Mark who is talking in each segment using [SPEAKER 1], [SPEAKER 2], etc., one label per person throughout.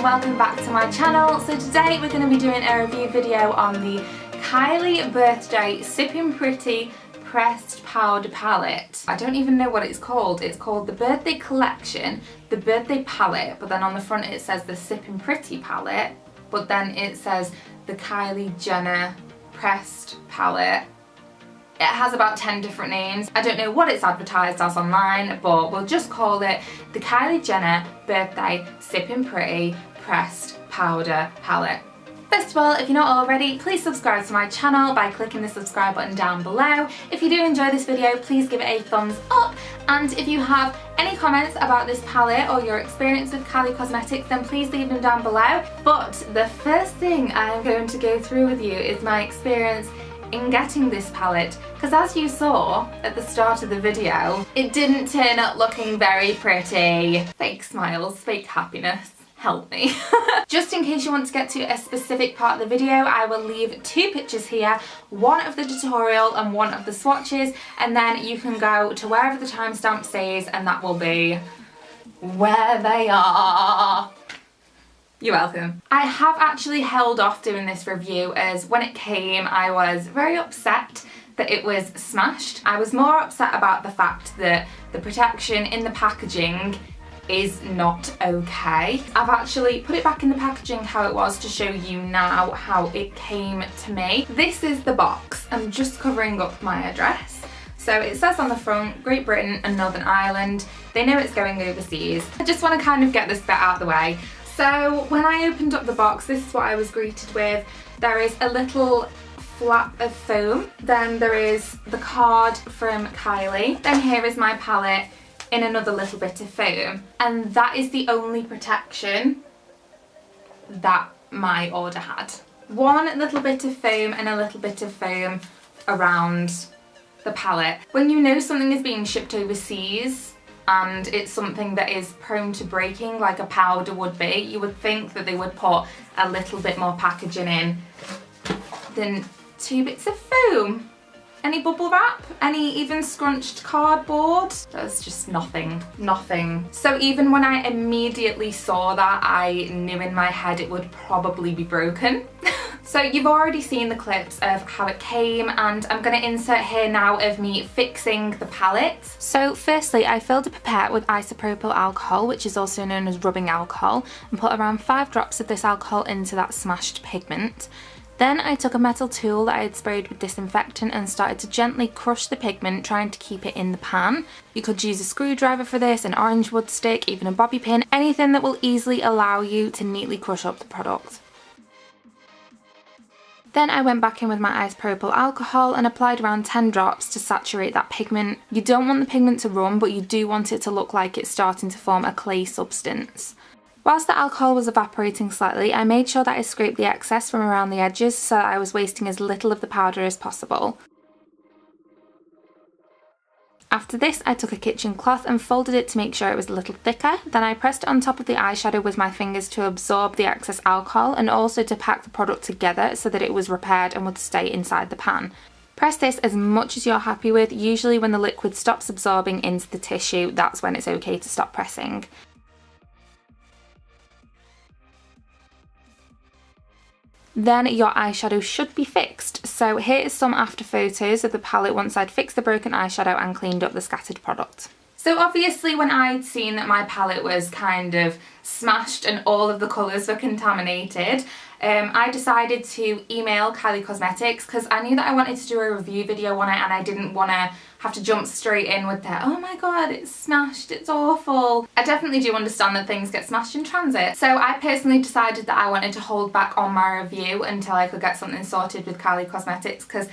[SPEAKER 1] welcome back to my channel. So today we're going to be doing a review video on the Kylie Birthday Sipping Pretty Pressed Powder Palette. I don't even know what it's called. It's called the Birthday Collection, the Birthday Palette, but then on the front it says the Sipping Pretty Palette, but then it says the Kylie Jenner Pressed Palette. It has about 10 different names. I don't know what it's advertised as online, but we'll just call it the Kylie Jenner Birthday Sipping Pretty Pressed Powder Palette. First of all, if you're not already, please subscribe to my channel by clicking the subscribe button down below. If you do enjoy this video, please give it a thumbs up. And if you have any comments about this palette or your experience with Kylie Cosmetics, then please leave them down below. But the first thing I'm going to go through with you is my experience in getting this palette, because as you saw at the start of the video, it didn't turn up looking very pretty. Fake smiles, fake happiness. Help me. Just in case you want to get to a specific part of the video, I will leave two pictures here, one of the tutorial and one of the swatches, and then you can go to wherever the timestamp says and that will be where they are. You're welcome. I have actually held off doing this review as when it came I was very upset that it was smashed. I was more upset about the fact that the protection in the packaging is not okay. I've actually put it back in the packaging how it was to show you now how it came to me. This is the box. I'm just covering up my address. So it says on the front, Great Britain and Northern Ireland. They know it's going overseas. I just want to kind of get this bit out of the way. So when I opened up the box, this is what I was greeted with. There is a little flap of foam. Then there is the card from Kylie. Then here is my palette in another little bit of foam. And that is the only protection that my order had. One little bit of foam and a little bit of foam around the palette. When you know something is being shipped overseas, and it's something that is prone to breaking like a powder would be, you would think that they would put a little bit more packaging in than two bits of foam. Any bubble wrap? Any even scrunched cardboard? There's just nothing, nothing. So even when I immediately saw that, I knew in my head it would probably be broken. So you've already seen the clips of how it came, and I'm going to insert here now of me fixing the palette. So firstly, I filled a pipette with isopropyl alcohol, which is also known as rubbing alcohol, and put around 5 drops of this alcohol into that smashed pigment. Then I took a metal tool that I had sprayed with disinfectant and started to gently crush the pigment, trying to keep it in the pan. You could use a screwdriver for this, an orange wood stick, even a bobby pin, anything that will easily allow you to neatly crush up the product. Then I went back in with my isopropyl alcohol and applied around 10 drops to saturate that pigment. You don't want the pigment to run, but you do want it to look like it's starting to form a clay substance. Whilst the alcohol was evaporating slightly, I made sure that I scraped the excess from around the edges so that I was wasting as little of the powder as possible. After this, I took a kitchen cloth and folded it to make sure it was a little thicker. Then I pressed it on top of the eyeshadow with my fingers to absorb the excess alcohol and also to pack the product together so that it was repaired and would stay inside the pan. Press this as much as you're happy with. Usually when the liquid stops absorbing into the tissue, that's when it's okay to stop pressing. Then your eyeshadow should be fixed. So here is some after photos of the palette once I'd fixed the broken eyeshadow and cleaned up the scattered product. So obviously when I'd seen that my palette was kind of smashed and all of the colours were contaminated, I decided to email Kylie Cosmetics because I knew that I wanted to do a review video on it and I didn't want to have to jump straight in with that, oh my god, it's smashed, it's awful. I definitely do understand that things get smashed in transit. So I personally decided that I wanted to hold back on my review until I could get something sorted with Kylie Cosmetics, because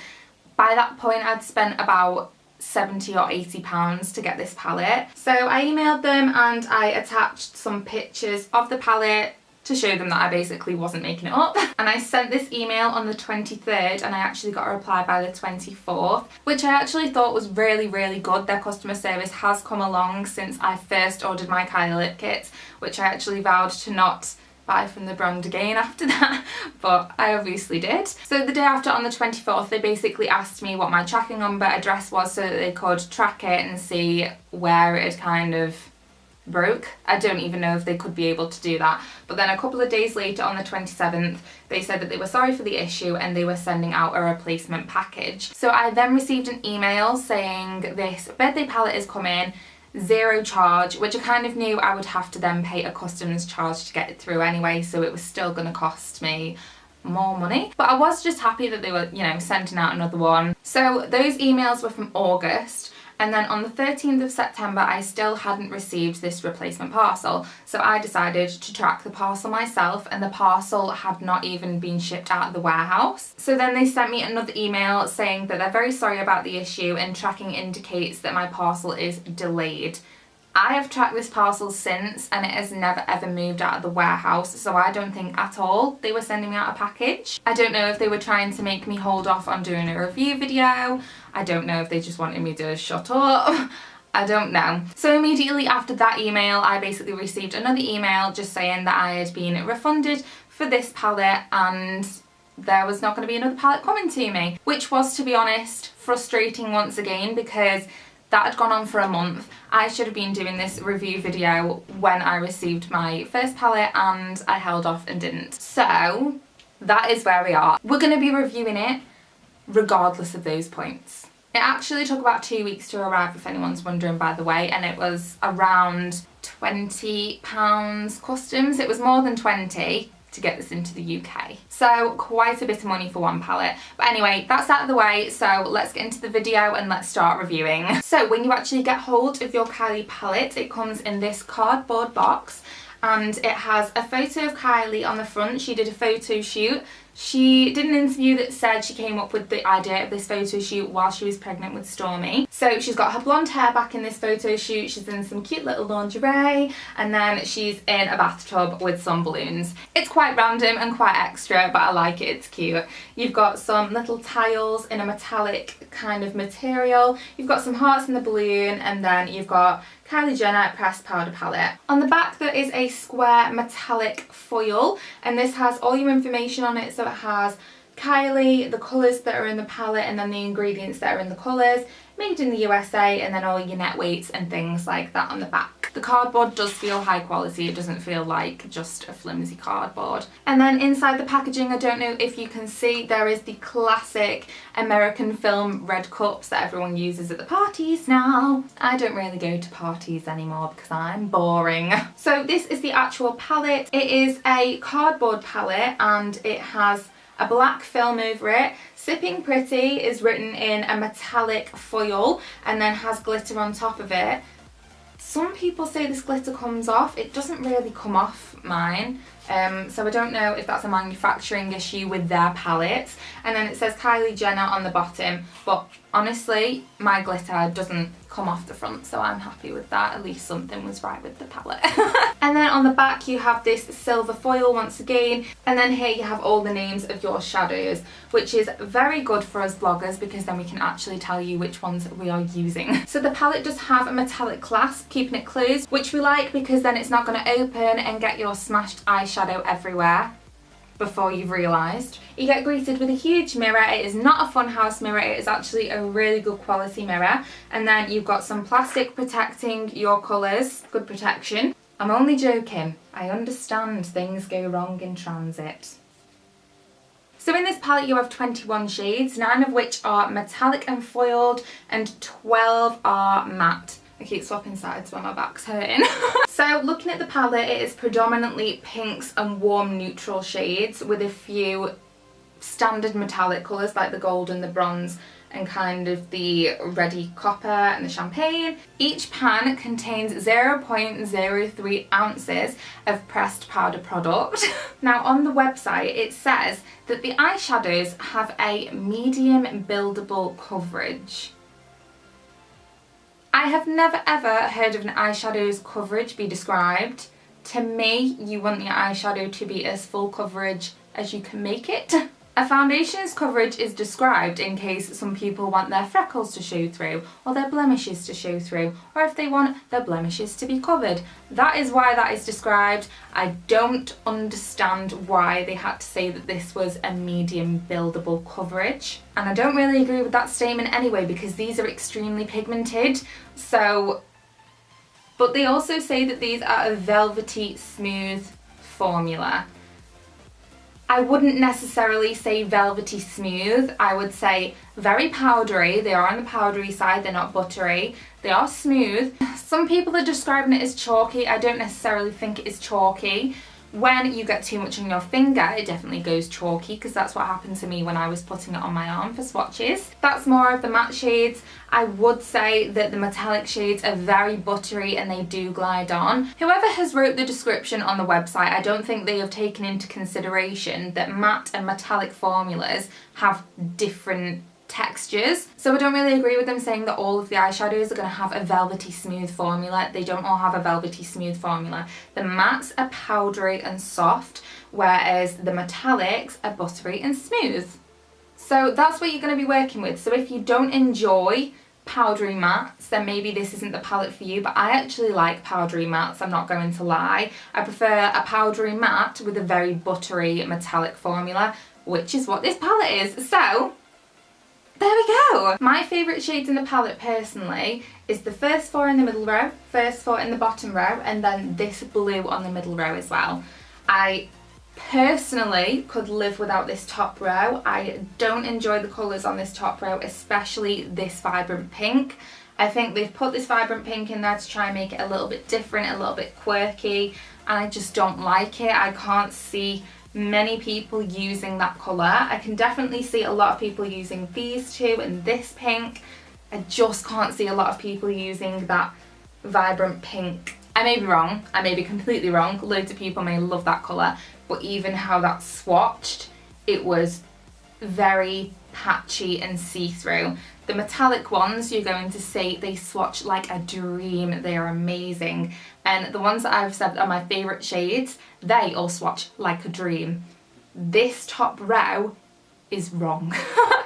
[SPEAKER 1] by that point I'd spent about £70 or £80 to get this palette. So I emailed them and I attached some pictures of the palette to show them that I basically wasn't making it up. And I sent this email on the 23rd and I actually got a reply by the 24th, which I actually thought was really, really good. Their customer service has come along since I first ordered my Kylie lip kits, which I actually vowed to not buy from the brand again after that, but I obviously did. So the day after, on the 24th, they basically asked me what my tracking number address was so that they could track it and see where it had kind of broke. I don't even know if they could be able to do that. But then a couple of days later, on the 27th, they said that they were sorry for the issue and they were sending out a replacement package. So I then received an email saying this birthday palette is coming, zero charge, which I kind of knew I would have to then pay a customs charge to get it through anyway, so it was still going to cost me more money. But I was just happy that they were, you know, sending out another one. So those emails were from August. And then on the 13th of September, I still hadn't received this replacement parcel. So I decided to track the parcel myself, and the parcel had not even been shipped out of the warehouse. So then they sent me another email saying that they're very sorry about the issue and tracking indicates that my parcel is delayed. I have tracked this parcel since and it has never ever moved out of the warehouse, so I don't think at all they were sending me out a package. I don't know if they were trying to make me hold off on doing a review video. I don't know if they just wanted me to shut up. I don't know. So immediately after that email, I basically received another email just saying that I had been refunded for this palette and there was not going to be another palette coming to me, which was, to be honest, frustrating once again because that had gone on for a month. I should have been doing this review video when I received my first palette and I held off and didn't. So that is where we are. We're going to be reviewing it regardless of those points. It actually took about 2 weeks to arrive, if anyone's wondering, by the way, and it was around £20 customs. It was more than 20 to get this into the UK. So quite a bit of money for one palette. But anyway, that's out of the way, so let's get into the video and let's start reviewing. So when you actually get hold of your Kylie palette, it comes in this cardboard box and it has a photo of Kylie on the front. She did a photo shoot. She did an interview that said she came up with the idea of this photo shoot while she was pregnant with Stormy. So she's got her blonde hair back in this photo shoot, she's in some cute little lingerie, and then she's in a bathtub with some balloons. It's quite random and quite extra, but I like it, it's cute. You've got some little tiles in a metallic kind of material, you've got some hearts in the balloon, and then you've got Kylie Jenner pressed powder palette. On the back there is a square metallic foil, and this has all your information on it. So it has Kylie, the colours that are in the palette, and then the ingredients that are in the colours, made in the USA, and then all your net weights and things like that on the back. The cardboard does feel high quality, it doesn't feel like just a flimsy cardboard. And then inside the packaging, I don't know if you can see, there is the classic American film red cups that everyone uses at the parties now. I don't really go to parties anymore because I'm boring. So this is the actual palette. It is a cardboard palette and it has a black film over it. Sipping Pretty is written in a metallic foil and then has glitter on top of it. Some people say this glitter comes off. It doesn't really come off mine. So I don't know if that's a manufacturing issue with their palettes. And then it says Kylie Jenner on the bottom, but honestly my glitter doesn't come off the front, so I'm happy with that. At least something was right with the palette. And then on the back you have this silver foil once again, and then here you have all the names of your shadows, which is very good for us bloggers because then we can actually tell you which ones we are using. So the palette does have a metallic clasp keeping it closed, which we like because then it's not going to open and get your smashed eyeshadow everywhere before you've realised. You get greeted with a huge mirror. It is not a funhouse mirror, it is actually a really good quality mirror. And then you've got some plastic protecting your colours, good protection. I'm only joking, I understand things go wrong in transit. So in this palette you have 21 shades, 9 of which are metallic and foiled and 12 are matte. I keep swapping sides while my back's hurting. So looking at the palette, it is predominantly pinks and warm neutral shades with a few standard metallic colours like the gold and the bronze and kind of the reddy copper and the champagne. Each pan contains 0.03 ounces of pressed powder product. Now on the website it says that the eyeshadows have a medium buildable coverage. I have never ever heard of an eyeshadow's coverage be described. To me, you want your eyeshadow to be as full coverage as you can make it. A foundation's coverage is described in case some people want their freckles to show through or their blemishes to show through, or if they want their blemishes to be covered. That is why that is described. I don't understand why they had to say that this was a medium buildable coverage. And I don't really agree with that statement anyway because these are extremely pigmented, so But they also say that these are a velvety smooth formula. I wouldn't necessarily say velvety smooth. I would say very powdery. They are on the powdery side, they're not buttery. They are smooth. Some people are describing it as chalky. I don't necessarily think it is chalky. When you get too much on your finger, it definitely goes chalky, because that's what happened to me when I was putting it on my arm for swatches. That's more of the matte shades. I would say that the metallic shades are very buttery and they do glide on. Whoever has wrote the description on the website, I don't think they have taken into consideration that matte and metallic formulas have different textures. So I don't really agree with them saying that all of the eyeshadows are going to have a velvety smooth formula. They don't all have a velvety smooth formula. The mattes are powdery and soft, whereas the metallics are buttery and smooth. So that's what you're going to be working with. So if you don't enjoy powdery mattes, then maybe this isn't the palette for you, but I actually like powdery mattes, I'm not going to lie. I prefer a powdery matte with a very buttery metallic formula, which is what this palette is. So there we go! My favourite shades in the palette personally is the first four in the middle row, first four in the bottom row, and then this blue on the middle row as well. I personally could live without this top row. I don't enjoy the colours on this top row, especially this vibrant pink. I think they've put this vibrant pink in there to try and make it a little bit different, a little bit quirky, and I just don't like it. I can't see many people using that colour. I can definitely see a lot of people using these two and this pink. I just can't see a lot of people using that vibrant pink. I may be wrong, I may be completely wrong, loads of people may love that colour, but even how that's swatched, it was very patchy and see-through. The metallic ones you're going to see, they swatch like a dream, they are amazing. And the ones that I've said are my favourite shades, they all swatch like a dream. This top row is wrong.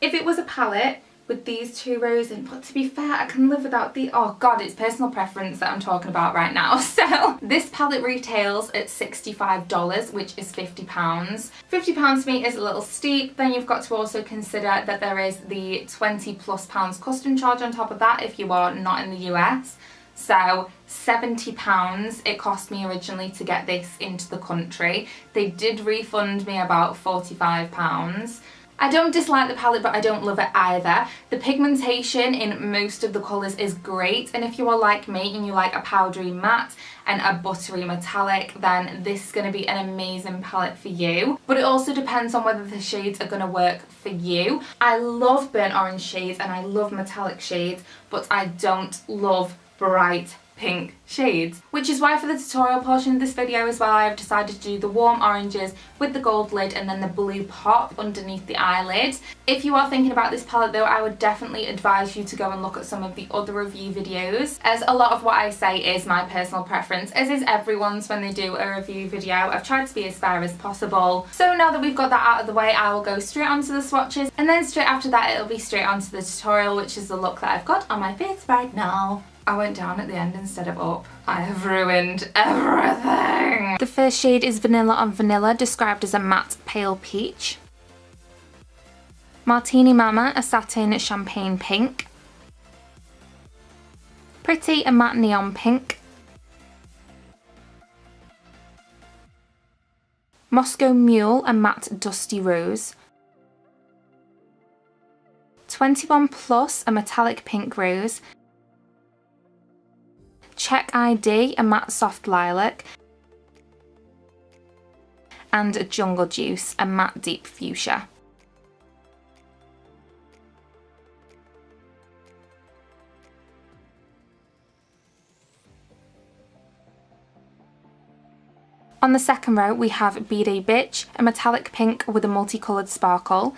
[SPEAKER 1] If it was a palette with these two rows in, but to be fair, I can live without the, oh god, it's personal preference that I'm talking about right now. So this palette retails at $65, which is £50. £50 to me is a little steep. Then you've got to also consider that there is the £20+ custom charge on top of that if you are not in the US. So £70 it cost me originally to get this into the country. They did refund me about £45. I don't dislike the palette, but I don't love it either. The pigmentation in most of the colours is great, and if you are like me and you like a powdery matte and a buttery metallic, then this is going to be an amazing palette for you. But it also depends on whether the shades are going to work for you. I love burnt orange shades and I love metallic shades, but I don't love bright pink shades, which is why for the tutorial portion of this video as well, I've decided to do the warm oranges with the gold lid and then the blue pop underneath the eyelid. If you are thinking about this palette though, I would definitely advise you to go and look at some of the other review videos, as a lot of what I say is my personal preference, as is everyone's when they do a review video. I've tried to be as fair as possible. So now that we've got that out of the way, I will go straight onto the swatches, and then straight after that it'll be straight onto the tutorial, which is the look that I've got on my face right now. I went down at the end instead of up. I have ruined everything. The first shade is Vanilla on Vanilla, described as a matte pale peach. Martini Mama, a satin champagne pink. Pretty, a matte neon pink. Moscow Mule, a matte dusty rose. 21 Plus, a metallic pink rose. Check ID, a matte soft lilac, and Jungle Juice, a matte deep fuchsia. On the second row we have B-Day Bitch, a metallic pink with a multicoloured sparkle.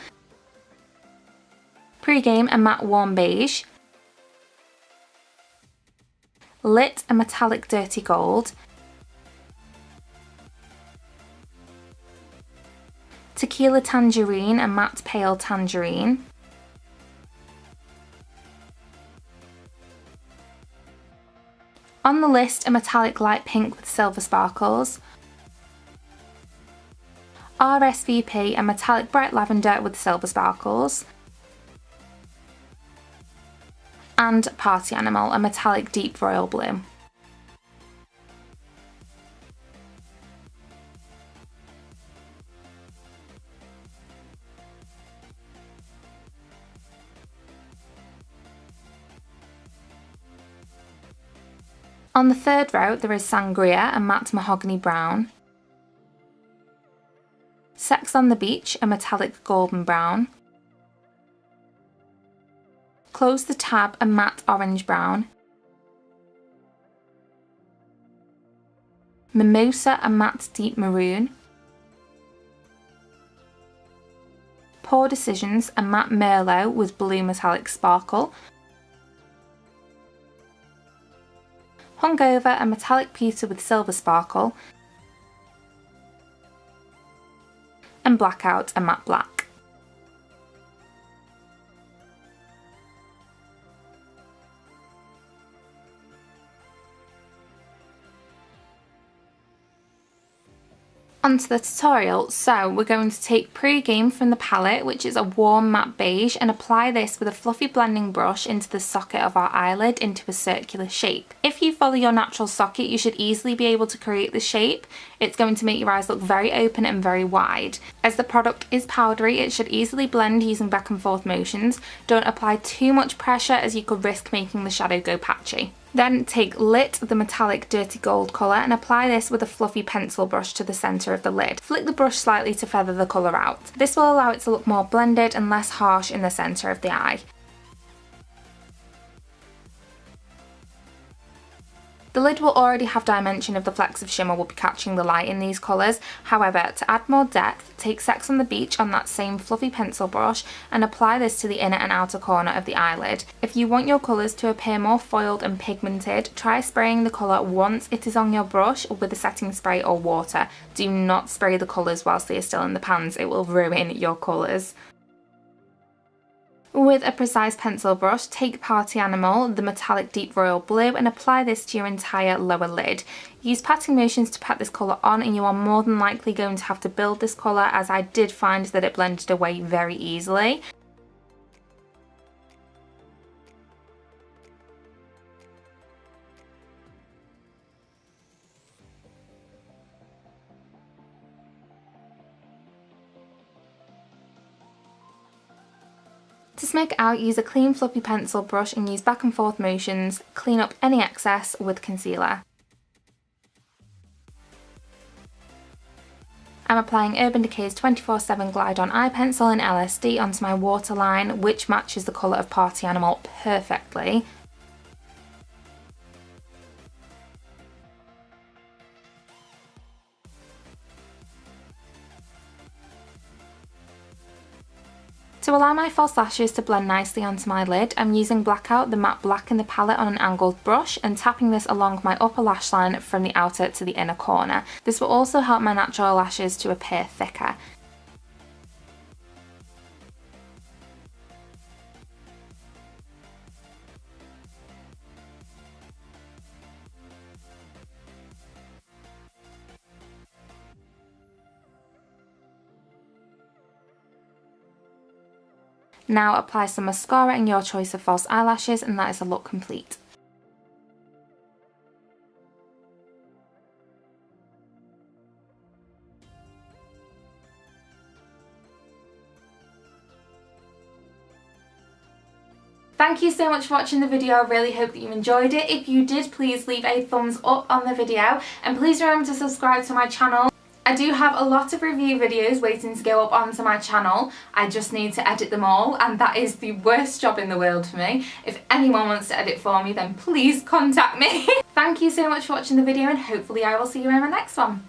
[SPEAKER 1] Pre-Game, a matte warm beige. Lit, a metallic dirty gold. Tequila Tangerine, a matte pale tangerine. On the list, a metallic light pink with silver sparkles. RSVP, a metallic bright lavender with silver sparkles. And Party Animal, a metallic deep royal blue. On the third row there is Sangria, a matte mahogany brown. Sex on the Beach, a metallic golden brown. Close the Tab, a matte orange brown. Mimosa, a matte deep maroon. Poor Decisions, a matte Merlot with blue metallic sparkle. Hungover, a metallic pewter with silver sparkle. And Blackout, a matte black. Onto the tutorial. So we're going to take Pre-Game from the palette, which is a warm matte beige, and apply this with a fluffy blending brush into the socket of our eyelid into a circular shape. If you follow your natural socket, you should easily be able to create the shape. It's going to make your eyes look very open and very wide. As the product is powdery, it should easily blend using back and forth motions. Don't apply too much pressure as you could risk making the shadow go patchy. Then take Lit, the metallic dirty gold colour, and apply this with a fluffy pencil brush to the centre of the lid. Flick the brush slightly to feather the colour out. This will allow it to look more blended and less harsh in the centre of the eye. The lid will already have dimension if the flecks of shimmer will be catching the light in these colours. However, to add more depth, take Sex on the Beach on that same fluffy pencil brush and apply this to the inner and outer corner of the eyelid. If you want your colours to appear more foiled and pigmented, try spraying the colour once it is on your brush with a setting spray or water. Do not spray the colours whilst they are still in the pans, it will ruin your colours. With a precise pencil brush, take Party Animal, the metallic deep royal blue, and apply this to your entire lower lid. Use patting motions to pat this colour on, and you are more than likely going to have to build this colour, as I did find that it blended away very easily. To smake out, use a clean fluffy pencil brush and use back and forth motions. Clean up any excess with concealer. I'm applying Urban Decay's 24/7 Glide On Eye Pencil in LSD onto my waterline, which matches the colour of Party Animal perfectly. To allow my false lashes to blend nicely onto my lid, I'm using Blackout, the matte black in the palette, on an angled brush and tapping this along my upper lash line from the outer to the inner corner. This will also help my natural lashes to appear thicker. Now apply some mascara and your choice of false eyelashes, and that is the look complete. Thank you so much for watching the video. I really hope that you enjoyed it. If you did, please leave a thumbs up on the video, and please remember to subscribe to my channel. I do have a lot of review videos waiting to go up onto my channel. I just need to edit them all, and that is the worst job in the world for me. If anyone wants to edit for me, then please contact me. Thank you so much for watching the video, and hopefully I will see you in my next one.